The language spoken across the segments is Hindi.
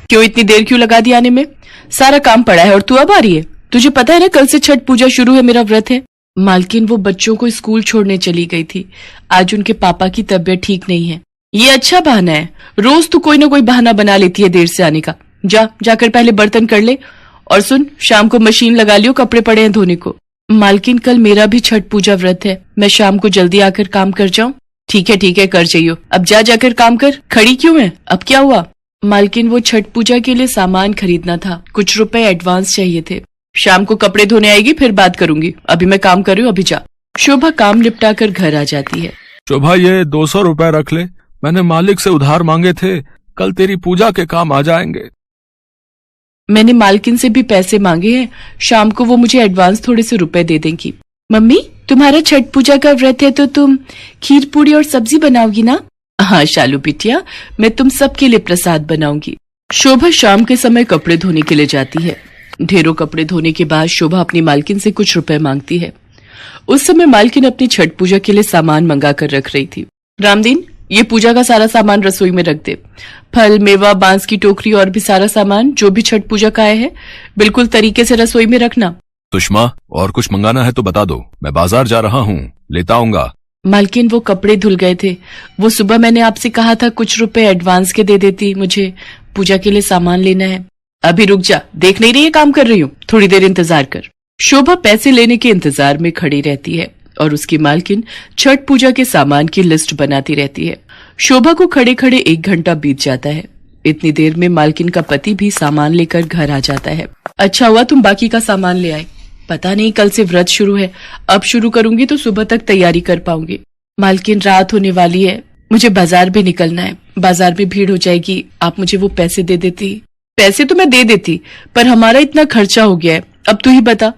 क्यों इतनी देर क्यों लगा दी आने में? सारा काम पड़ा है और तू अब आ रही है? तुझे पता है ना कल से छठ पूजा शुरू है, मेरा व्रत है। मालकिन वो बच्चों को स्कूल छोड़ने चली गई थी। आज उनके पापा की तबीयत ठीक नहीं है। ये अच्छा बहाना है, रोज तू कोई ना कोई बहाना बना लेती है देर से आने का। जाकर पहले बर्तन कर ले और सुन, शाम को मशीन लगा लियो, कपड़े पड़े हैं धोने को। मालकिन कल मेरा भी छठ पूजा व्रत है, मैं शाम को जल्दी आकर काम कर जाऊं। ठीक है कर जाइयो, अब जाकर काम कर। खड़ी क्यों है, अब क्या हुआ? मालकिन वो छठ पूजा के लिए सामान खरीदना था, कुछ रुपए एडवांस चाहिए थे। शाम को कपड़े धोने आएगी, फिर बात करूंगी, अभी मैं काम कर रही हूँ, अभी जा। शोभा काम निपटा कर घर आ जाती है। शोभा, ये 200 रुपए रख ले, मैंने मालिक से उधार मांगे थे, कल तेरी पूजा के काम आ जाएंगे। मैंने मालकिन से भी पैसे मांगे हैं, शाम को वो मुझे एडवांस थोड़े से रुपए दे देंगी। मम्मी, तुम्हारा छठ पूजा का व्रत है तो तुम खीर पूरी और सब्जी बनाओगी ना? हाँ शालू बिटिया, मैं तुम सबके लिए प्रसाद बनाऊंगी। शोभा शाम के समय कपड़े धोने के लिए जाती है। ढेरों कपड़े धोने के बाद शोभा अपनी मालकिन से कुछ रुपए मांगती है। उस समय मालकिन अपनी छठ पूजा के लिए सामान मंगा कर रख रही थी। रामदीन, ये पूजा का सारा सामान रसोई में रख दे। फल, मेवा, बांस की टोकरी और भी सारा सामान जो भी छठ पूजा का है बिल्कुल तरीके से रसोई में रखना। सुषमा, और कुछ मंगाना है तो बता दो, मैं बाजार जा रहा हूँ, लेता आऊंगा। मालकिन, वो कपड़े धुल गए थे, वो सुबह मैंने आपसे कहा था कुछ रुपए एडवांस के दे देती, मुझे पूजा के लिए सामान लेना है। अभी रुक जा, देख नहीं रही है काम कर रही हूँ, थोड़ी देर इंतजार कर। शोभा पैसे लेने के इंतजार में खड़ी रहती है और उसकी मालकिन छठ पूजा के सामान की लिस्ट बनाती रहती है। शोभा को खड़े खड़े 1 घंटा बीत जाता है। इतनी देर में मालकिन का पति भी सामान लेकर घर आ जाता है। अच्छा हुआ तुम बाकी का सामान ले आए, पता नहीं कल से व्रत शुरू है, अब शुरू करूंगी तो सुबह तक तैयारी कर पाऊंगी। मालकिन, रात होने वाली है, मुझे बाजार भी निकलना है, बाजार में भीड़ हो जाएगी, आप मुझे वो पैसे दे देती। पैसे तो मैं दे देती, पर हमारा इतना खर्चा हो गया है, अब तू ही बता,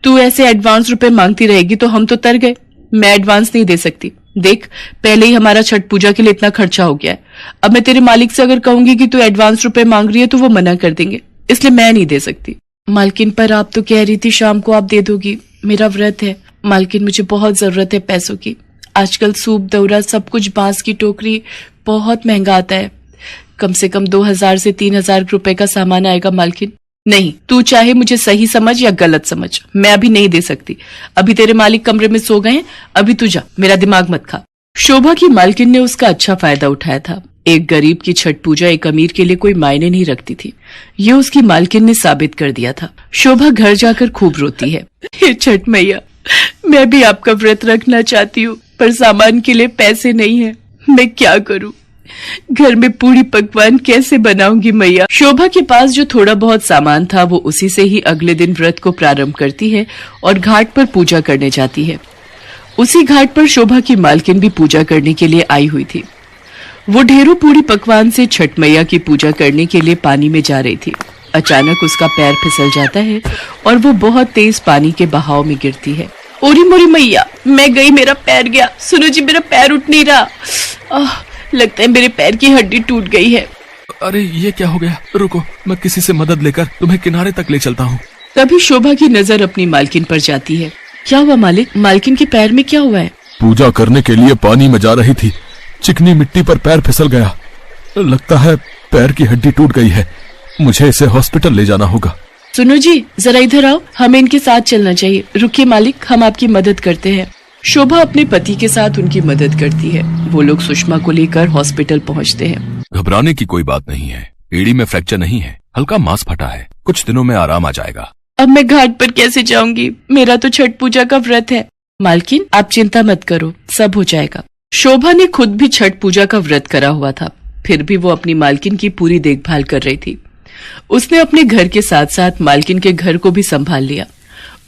तू ऐसे एडवांस रुपए मांगती रहेगी तो हम तो तर गए। मैं एडवांस नहीं दे सकती, देख पहले ही हमारा छठ पूजा के लिए इतना खर्चा हो गया है। अब मैं तेरे मालिक से अगर कहूंगी कि तू एडवांस रुपए मांग रही है तो वो मना कर देंगे, इसलिए मैं नहीं दे सकती। मालकिन, पर आप तो कह रही थी शाम को आप दे दोगी, मेरा व्रत है। मालकिन, मुझे बहुत जरूरत है पैसों की, आजकल सूप, दौरा, सब कुछ, बांस की टोकरी बहुत महंगा आता है, कम से कम 2000 से 3000 रुपए का सामान आएगा। मालकिन, नहीं, तू चाहे मुझे सही समझ या गलत समझ, मैं अभी नहीं दे सकती। अभी तेरे मालिक कमरे में सो गए हैं, अभी तू जा, मेरा दिमाग मत खा। शोभा की मालकिन ने उसका अच्छा फायदा उठाया था। एक गरीब की छठ पूजा एक अमीर के लिए कोई मायने नहीं रखती थी, ये उसकी मालकिन ने साबित कर दिया था। शोभा घर जाकर खूब रोती है, हे छठ मैया, मैं भी आपका व्रत रखना चाहती हूँ, पर सामान के लिए पैसे नहीं है, मैं क्या करूँ? घर में पूरी पकवान कैसे बनाऊंगी मैया? शोभा के पास जो थोड़ा बहुत सामान था वो उसी से ही अगले दिन व्रत को प्रारंभ करती है और घाट पर पूजा करने जाती है। उसी घाट पर शोभा की मालकिन भी पूजा करने के लिए आई हुई थी। वो ढेरों पूरी पकवान से छठ मैया की पूजा करने के लिए पानी में जा रही थी। अचानक उसका पैर फिसल जाता है और वो बहुत तेज पानी के बहाव में गिरती है। ओरी मोरी मैया, मैं गई, मेरा पैर गया। सुनो जी, मेरा पैर उठ नहीं रहा, लगता है मेरे पैर की हड्डी टूट गई है। अरे ये क्या हो गया, रुको, मैं किसी से मदद लेकर तुम्हें किनारे तक ले चलता हूँ। तभी शोभा की नजर अपनी मालकिन पर जाती है। क्या हुआ मालिक, मालकिन के पैर में क्या हुआ है? पूजा करने के लिए पानी में जा रही थी, चिकनी मिट्टी पर पैर फिसल गया, लगता है पैर की हड्डी टूट गई है, मुझे इसे हॉस्पिटल ले जाना होगा। सुनो जी, जरा इधर आओ, हमें इनके साथ चलना चाहिए। रुकिए मालिक, हम आपकी मदद करते हैं। शोभा अपने पति के साथ उनकी मदद करती है। वो लोग सुषमा को लेकर हॉस्पिटल पहुंचते हैं। घबराने की कोई बात नहीं है, एड़ी में फ्रैक्चर नहीं है, हल्का मांस फटा है, कुछ दिनों में आराम आ जाएगा। अब मैं घाट पर कैसे जाऊंगी, मेरा तो छठ पूजा का व्रत है। मालकिन, आप चिंता मत करो, सब हो जाएगा। शोभा ने खुद भी छठ पूजा का व्रत करा हुआ था, फिर भी वो अपनी मालकिन की पूरी देखभाल कर रही थी। उसने अपने घर के साथ साथ मालकिन के घर को भी संभाल लिया।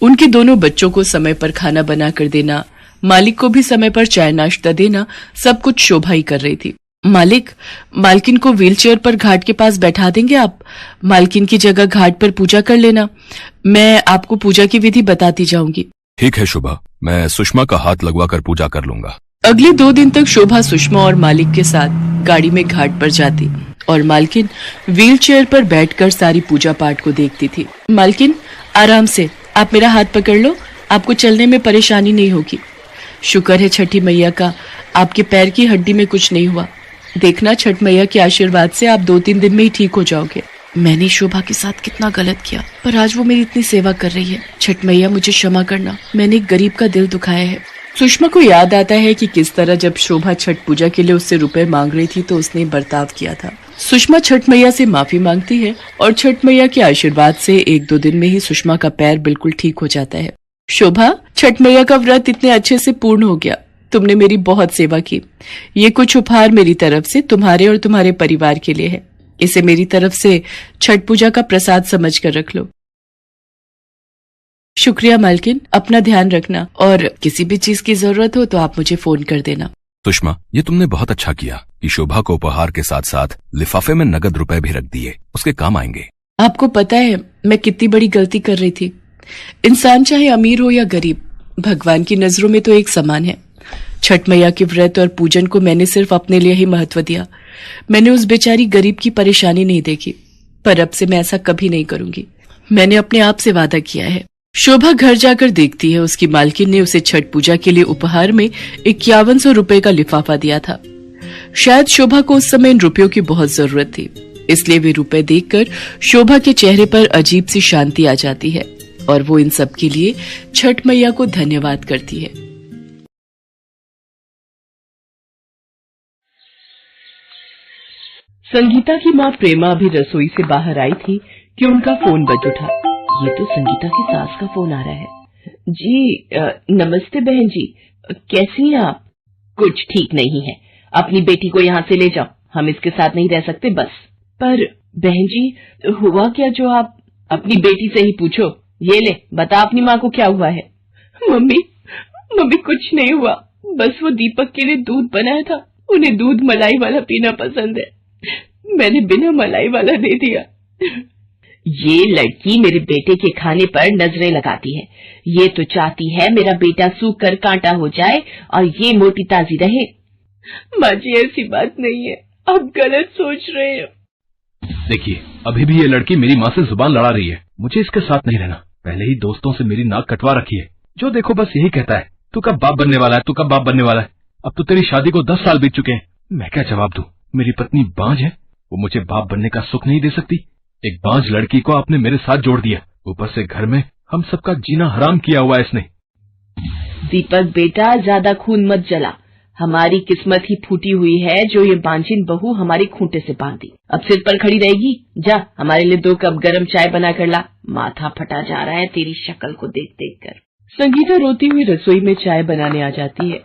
उनके दोनों बच्चों को समय पर खाना बना कर देना, मालिक को भी समय पर चाय नाश्ता देना, सब कुछ शोभा ही कर रही थी। मालिक, मालकिन को व्हीलचेयर पर घाट के पास बैठा देंगे आप? मालकिन की जगह घाट पर पूजा कर लेना, मैं आपको पूजा की विधि बताती जाऊंगी। ठीक है शोभा, मैं सुषमा का हाथ लगवाकर पूजा कर लूंगा। अगले 2 दिन तक शोभा सुषमा और मालिक के साथ गाड़ी में घाट पर जाती और मालकिन व्हीलचेयर पर बैठकर सारी पूजा पाठ को देखती थी। मालकिन, आराम से, आप मेरा हाथ पकड़ लो, आपको चलने में परेशानी नहीं होगी। शुक्र है छठी मैया का, आपके पैर की हड्डी में कुछ नहीं हुआ। देखना, छठ मैया के आशीर्वाद से आप 2-3 दिन में ही ठीक हो जाओगे। मैंने शोभा के साथ कितना गलत किया, पर आज वो मेरी इतनी सेवा कर रही है। छठ मैया मुझे क्षमा करना, मैंने एक गरीब का दिल दुखाया है। सुषमा को याद आता है कि किस तरह जब शोभा छठ पूजा के लिए उससे रुपए मांग रही थी तो उसने बर्ताव किया था। सुषमा छठ मैया से माफी मांगती है और छठ मैया के आशीर्वाद से 1-2 दिन में ही सुषमा का पैर बिल्कुल ठीक हो जाता है। शोभा, छठ मैया का व्रत इतने अच्छे से पूर्ण हो गया। तुमने मेरी बहुत सेवा की। ये कुछ उपहार मेरी तरफ से तुम्हारे और तुम्हारे परिवार के लिए है। इसे मेरी तरफ से छठ पूजा का प्रसाद समझ कर रख लो। शुक्रिया मालकिन, अपना ध्यान रखना और किसी भी चीज की जरूरत हो तो आप मुझे फोन कर देना। सुषमा, ये तुमने बहुत अच्छा किया कि शोभा को उपहार के साथ साथ लिफाफे में नगद रुपए भी रख दिए, उसके काम आएंगे। आपको पता है मैं कितनी बड़ी गलती कर रही थी। इंसान चाहे अमीर हो या गरीब, भगवान की नजरों में तो एक समान है। छठ मैया के व्रत और पूजन को मैंने सिर्फ अपने लिए ही महत्व दिया। मैंने उस बेचारी गरीब की परेशानी नहीं देखी, पर अब से मैं ऐसा कभी नहीं करूंगी। मैंने अपने आप से वादा किया है। शोभा घर जाकर देखती है उसकी मालकिन ने उसे छठ पूजा के लिए उपहार में 5100 रुपए का लिफाफा दिया था। शायद शोभा को उस समय इन रुपयों की बहुत जरूरत थी, इसलिए वे रुपए देखकर शोभा के चेहरे पर अजीब सी शांति आ जाती है और वो इन सब के लिए छठ मैया को धन्यवाद करती है। संगीता की माँ प्रेमा अभी रसोई से बाहर आई थी कि उनका फोन बज उठा। ये तो संगीता की सास का फोन आ रहा है। जी नमस्ते बहन जी, कैसी हैं आप? कुछ ठीक नहीं है, अपनी बेटी को यहाँ से ले जाओ, हम इसके साथ नहीं रह सकते बस। पर बहन जी, हुआ क्या जो आप? अपनी बेटी से ही पूछो। ये ले बता अपनी माँ को क्या हुआ है। मम्मी कुछ नहीं हुआ, बस वो दीपक के लिए दूध बनाया था, उन्हें दूध मलाई वाला पीना पसंद है, मैंने बिना मलाई वाला दे दिया। ये लड़की मेरे बेटे के खाने पर नजरें लगाती है। ये तो चाहती है मेरा बेटा सूख कर कांटा हो जाए और ये मोटी ताजी रहे। माँ जी ऐसी बात नहीं है, आप गलत सोच रहे हो। देखिए, अभी भी ये लड़की मेरी माँ से जुबान लड़ा रही है। मुझे इसके साथ नहीं रहना। पहले ही दोस्तों से मेरी नाक कटवा रखी है। जो देखो बस यही कहता है, तू कब बाप बनने वाला है, तू कब बाप बनने वाला है। अब तो तेरी शादी को 10 साल बीत चुके हैं। मैं क्या जवाब दूं? मेरी पत्नी बांझ है, वो मुझे बाप बनने का सुख नहीं दे सकती। एक बांझ लड़की को आपने मेरे साथ जोड़ दिया, ऊपर से घर में हम सबका जीना हराम किया हुआ है इसने। दीपक बेटा, ज्यादा खून मत जला। हमारी किस्मत ही फूटी हुई है जो ये बांझिन बहू हमारे खूंटे से बांधी। अब सिर पर खड़ी रहेगी? जा हमारे लिए 2 कप गरम चाय बना कर ला। माथा फटा जा रहा है तेरी शक्ल को देख देख कर। संगीता रोती हुई रसोई में चाय बनाने आ जाती है।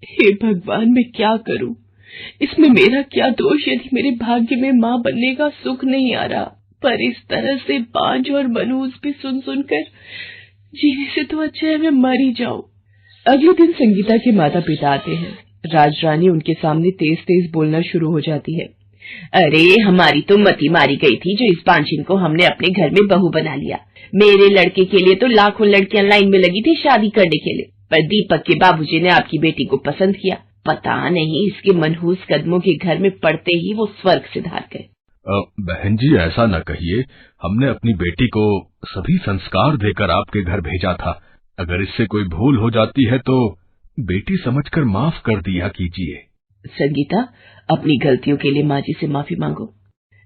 हे भगवान, मैं क्या करूं? इसमें मेरा क्या दोष यदि मेरे भाग्य में माँ बनने का सुख नहीं आ रहा। पर इस तरह से बांझ और मनहूस भी सुन सुनकर जीने से तो अच्छा है मैं मर ही जाऊं। अगले दिन संगीता के माता पिता आते हैं। राजरानी उनके सामने तेज तेज बोलना शुरू हो जाती है। अरे हमारी तो मती मारी गई थी जो इस बांझिन को हमने अपने घर में बहू बना लिया। मेरे लड़के के लिए तो लाखों लड़कियां लाइन में लगी थी शादी करने के लिए, पर दीपक के बाबूजी ने आपकी बेटी को पसंद किया। पता नहीं इसके मनहूस कदमों के घर में पड़ते ही वो स्वर्ग से धार गए। बहन जी ऐसा न कहिए, हमने अपनी बेटी को सभी संस्कार देकर आपके घर भेजा था। अगर इससे कोई भूल हो जाती है तो बेटी समझकर माफ कर दिया कीजिए। संगीता, अपनी गलतियों के लिए माँ जी से माफी मांगो।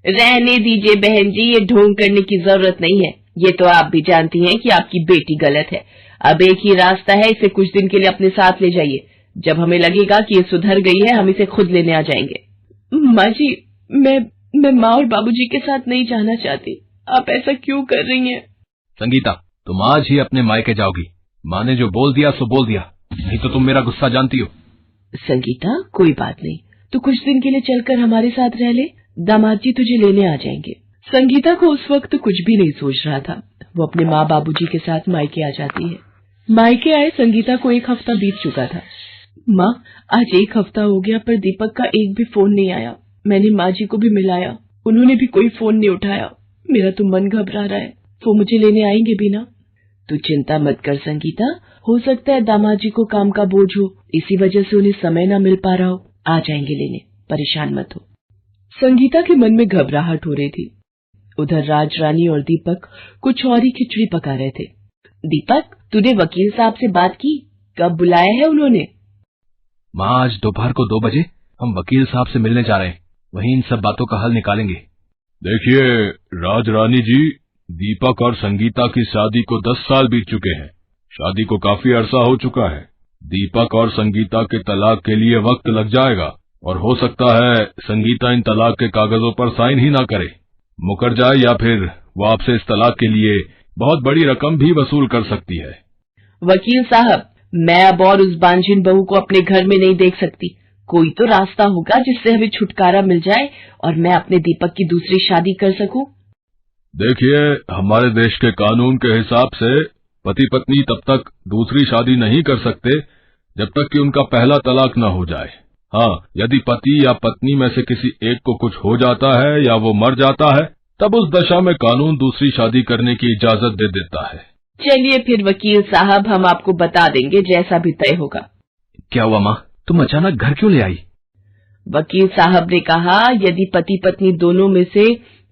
रहने दीजिए बहन जी, ये ढोंग करने की जरूरत नहीं है। ये तो आप भी जानती हैं कि आपकी बेटी गलत है। अब एक ही रास्ता है, इसे कुछ दिन के लिए अपने साथ ले जाइए। जब हमें लगेगा कि ये सुधर गई है हम इसे खुद लेने आ जाएंगे। माँ जी, मैं माँ और बाबूजी के साथ नहीं जाना चाहती। आप ऐसा क्यों कर रही हैं? संगीता, तुम आज ही अपने मायके जाओगी। माँ ने जो बोल दिया सो बोल दिया, नहीं तो तुम मेरा गुस्सा जानती हो। संगीता, कोई बात नहीं, तू कुछ दिन के लिए चलकर हमारे साथ रह ले, दामाद जी तुझे लेने आ जाएंगे। संगीता को उस वक्त कुछ भी नहीं सोच रहा था। वो अपने माँ बाबूजी के साथ मायके आ जाती है। मायके आए संगीता को 1 हफ्ता बीत चुका था। माँ, आज 1 हफ्ता हो गया पर दीपक का एक भी फोन नहीं आया। मैंने माँ जी को भी मिलाया, उन्होंने भी कोई फोन नहीं उठाया। मेरा तो मन घबरा रहा है, वो मुझे लेने आएंगे भी ना? तू चिंता मत कर संगीता, हो सकता है दामाद जी को काम का बोझ हो, इसी वजह से उन्हें समय न मिल पा रहा हो। आ जाएंगे लेने, परेशान मत हो। संगीता के मन में घबराहट हो रही थी। उधर राजरानी और दीपक कुछ और ही खिचड़ी पका रहे थे। दीपक, तूने वकील साहब से बात की? कब बुलाया है उन्होंने? माँ, आज दोपहर को 2 बजे हम वकील साहब से मिलने जा रहे हैं, वहीं इन सब बातों का हल निकालेंगे। देखिए राज रानी जी, दीपक और संगीता की शादी को 10 साल बीत चुके हैं। शादी को काफी अरसा हो चुका है। दीपक और संगीता के तलाक के लिए वक्त लग जाएगा और हो सकता है संगीता इन तलाक के कागजों पर साइन ही ना करे, मुकर जाए, या फिर वो आपसे इस तलाक के लिए बहुत बड़ी रकम भी वसूल कर सकती है। वकील साहब, मैं अब और उस बांझिन बहू को अपने घर में नहीं देख सकती। कोई तो रास्ता होगा जिससे हमें छुटकारा मिल जाए और मैं अपने दीपक की दूसरी शादी कर सकूं। देखिए, हमारे देश के कानून के हिसाब से पति पत्नी तब तक दूसरी शादी नहीं कर सकते जब तक कि उनका पहला तलाक न हो जाए। हाँ, यदि पति या पत्नी में से किसी एक को कुछ हो जाता है या वो मर जाता है, तब उस दशा में कानून दूसरी शादी करने की इजाजत दे देता है। चलिए फिर वकील साहब, हम आपको बता देंगे जैसा भी तय होगा। क्या हुआ माँ, तुम अचानक घर क्यों ले आई? वकील साहब ने कहा यदि पति पत्नी दोनों में से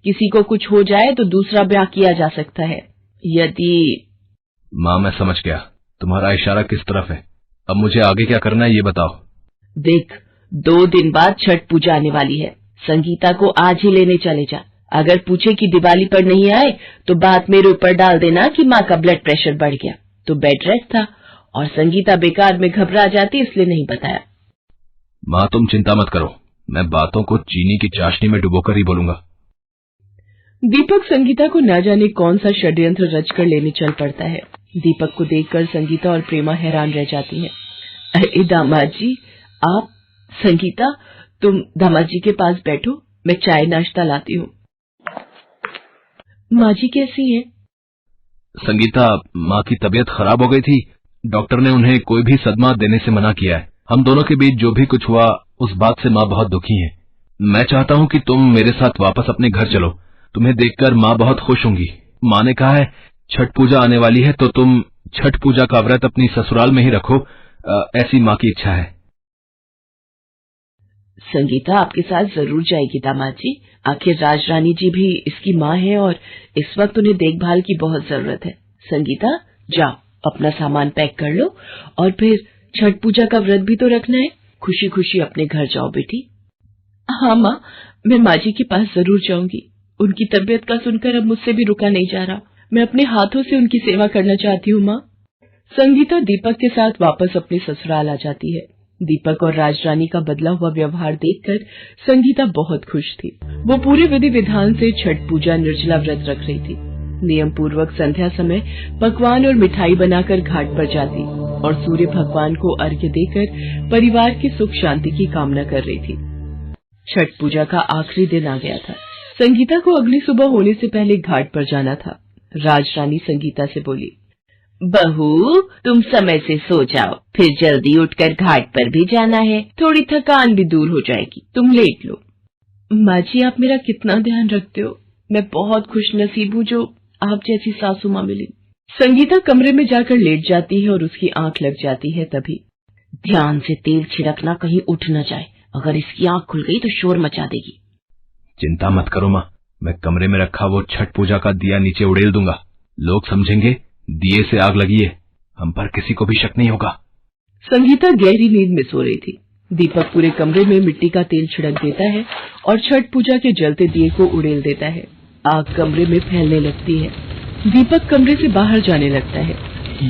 किसी को कुछ हो जाए तो दूसरा ब्याह किया जा सकता है। यदि... माँ मैं समझ गया, तुम्हारा इशारा किस तरफ है। अब मुझे आगे क्या करना है ये बताओ। देख, 2 दिन बाद छठ पूजा आने वाली है। संगीता को आज ही लेने चले जा। अगर पूछे कि दिवाली पर नहीं आए तो बात मेरे ऊपर डाल देना कि माँ का ब्लड प्रेशर बढ़ गया तो बेड रेस्ट था और संगीता बेकार में घबरा जाती इसलिए नहीं बताया। माँ तुम चिंता मत करो, मैं बातों को चीनी की चाशनी में डुबोकर ही बोलूंगा। दीपक संगीता को न जाने कौन सा षड्यंत्र रचकर लेने चल पड़ता है। दीपक को देखकर संगीता और प्रेमा हैरान रह जाती हैं। अरे दामाद जी, आप... संगीता, तुम दामाद जी के पास बैठो, मैं चाय नाश्ता लाती हूँ। माँ जी कैसी हैं? संगीता, माँ की तबीयत खराब हो गई थी। डॉक्टर ने उन्हें कोई भी सदमा देने से मना किया है। हम दोनों के बीच जो भी कुछ हुआ उस बात से माँ बहुत दुखी है। मैं चाहता हूँ कि तुम मेरे साथ वापस अपने घर चलो। तुम्हें देखकर माँ बहुत खुश होंगी। माँ ने कहा है छठ पूजा आने वाली है तो तुम छठ पूजा का व्रत अपनी ससुराल में ही रखो, ऐसी माँ की इच्छा है। संगीता आपके साथ जरूर जाएगी दामाद जी। आखिर राज रानी जी भी इसकी माँ है और इस वक्त उन्हें देखभाल की बहुत जरूरत है। संगीता जाओ, अपना सामान पैक कर लो और फिर छठ पूजा का व्रत भी तो रखना है। खुशी खुशी अपने घर जाओ बेटी। हाँ माँ, मैं माँ जी के पास जरूर जाऊंगी। उनकी तबीयत का सुनकर अब मुझसे भी रुका नहीं जा रहा। मैं अपने हाथों से उनकी सेवा करना चाहती हूँ माँ। संगीता दीपक के साथ वापस अपने ससुराल आ जाती है। दीपक और राजरानी का बदला हुआ व्यवहार देखकर संगीता बहुत खुश थी। वो पूरे विधि विधान से छठ पूजा निर्जला व्रत रख रही थी। नियम पूर्वक संध्या समय पकवान और मिठाई बनाकर घाट पर जाती और सूर्य भगवान को अर्घ्य देकर परिवार की सुख शांति की कामना कर रही थी। छठ पूजा का आखिरी दिन आ गया था। संगीता को अगली सुबह होने से पहले घाट पर जाना था। राजरानी संगीता से बोली, बहू तुम समय से सो जाओ, फिर जल्दी उठकर घाट पर भी जाना है। थोड़ी थकान भी दूर हो जाएगी, तुम लेट लो। माँ जी आप मेरा कितना ध्यान रखते हो। मैं बहुत खुश नसीब हूँ जो आप जैसी सासू माँ मिली। संगीता कमरे में जाकर लेट जाती है और उसकी आंख लग जाती है। तभी ध्यान से तेल छिड़कना, कहीं उठ न जाए। अगर इसकी आंख खुल गई तो शोर मचा देगी। चिंता मत करो माँ, मैं कमरे में रखा वो छठ पूजा का दिया नीचे उड़ेल दूंगा। लोग समझेंगे दिए से आग लगी है, हम पर किसी को भी शक नहीं होगा। संगीता गहरी नींद में सो रही थी। दीपक पूरे कमरे में मिट्टी का तेल छिड़क देता है और छठ पूजा के जलते दिए को उड़ेल देता है। आग कमरे में फैलने लगती है। दीपक कमरे से बाहर जाने लगता है।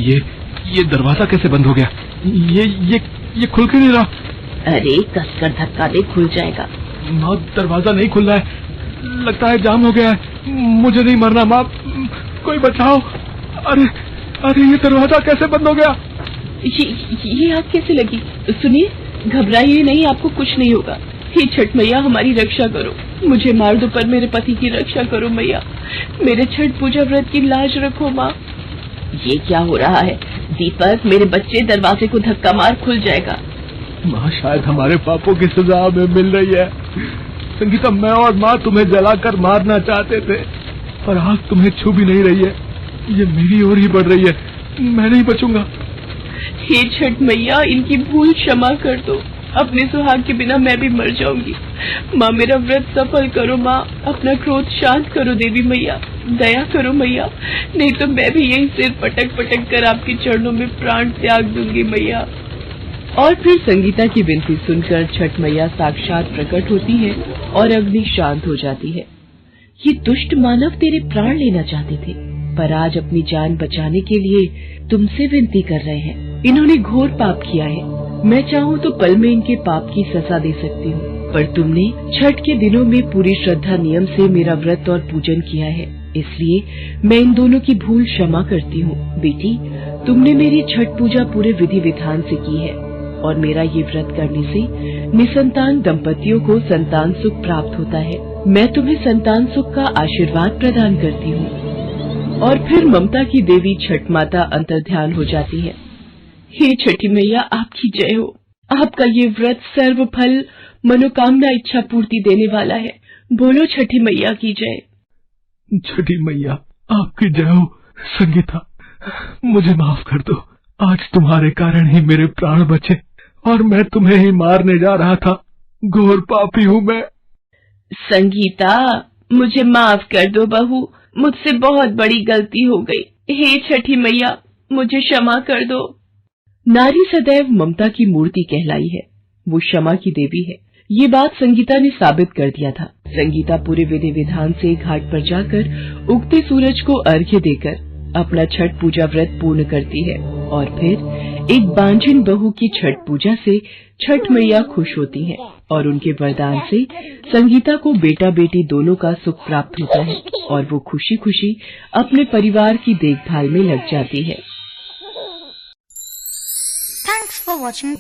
ये दरवाजा कैसे बंद हो गया? ये खुल क्यों नहीं रहा? अरे कसकर धक्का दे, खुल जाएगा। माँ दरवाजा नहीं खुल रहा है, लगता है जाम हो गया है। मुझे नहीं मरना माँ, कोई बचाओ। अरे ये दरवाजा कैसे बंद हो गया? ये आग कैसे लगी? सुनिए, घबराइए नहीं, आपको कुछ नहीं होगा। हे छठ मैया हमारी रक्षा करो, मुझे मार दो पर मेरे पति की रक्षा करो मैया। मेरे छठ पूजा व्रत की लाज रखो माँ। ये क्या हो रहा है? दीपक मेरे बच्चे, दरवाजे को धक्का मार, खुल जाएगा। माँ शायद हमारे पापों की सजा हमें मिल रही है। संगीता, मैं और माँ तुम्हें जलाकर मारना चाहते थे पर आग तुम्हें छू भी नहीं रही है। ये मेरी ओर ही बढ़ रही है, मैं नहीं बचूंगा। हे छठ मैया इनकी भूल क्षमा कर दो, अपने सुहाग के बिना मैं भी मर जाऊंगी। माँ मेरा व्रत सफल करो माँ, अपना क्रोध शांत करो देवी मैया, दया करो मैया, नहीं तो मैं भी यही सिर पटक पटक कर आपके चरणों में प्राण त्याग दूंगी मैया। और फिर संगीता की विनती सुनकर छठ मैया साक्षात प्रकट होती है और अग्नि शांत हो जाती है। ये दुष्ट मानव तेरे प्राण लेना चाहते थे, पर आज अपनी जान बचाने के लिए तुमसे विनती कर रहे हैं। इन्होंने घोर पाप किया है। मैं चाहूँ तो पल में इनके पाप की सजा दे सकती हूँ, पर तुमने छठ के दिनों में पूरी श्रद्धा नियम से मेरा व्रत और पूजन किया है, इसलिए मैं इन दोनों की भूल क्षमा करती हूँ। बेटी, तुमने मेरी छठ पूजा पूरे विधि विधान से की है और मेरा ये व्रत करने से निसंतान दंपतियों को संतान सुख प्राप्त होता है। मैं तुम्हें संतान सुख का आशीर्वाद प्रदान करती हूँ। और फिर ममता की देवी छठ माता अंतर्ध्यान हो जाती है। हे छठी मैया, आपकी जय हो। आपका ये व्रत सर्व फल मनोकामना इच्छा पूर्ति देने वाला है। बोलो छठी मैया की जय। छठी मैया आपकी जय हो। संगीता, मुझे माफ कर दो। आज तुम्हारे कारण ही मेरे प्राण बचे और मैं तुम्हें ही मारने जा रहा था। घोर पापी हूँ मैं। संगीता, मुझे माफ कर दो बहू, मुझसे बहुत बड़ी गलती हो गई। हे छठी मैया, मुझे क्षमा कर दो। नारी सदैव ममता की मूर्ति कहलाई है, वो क्षमा की देवी है। ये बात संगीता ने साबित कर दिया था। संगीता पूरे विधि विधान से घाट पर जाकर उगते सूरज को अर्घ्य देकर अपना छठ पूजा व्रत पूर्ण करती है और फिर एक बांझिन बहू की छठ पूजा से छठ मैया खुश होती हैं और उनके वरदान से संगीता को बेटा बेटी दोनों का सुख प्राप्त होता है और वो खुशी खुशी अपने परिवार की देखभाल में लग जाती है। Thanks for watching.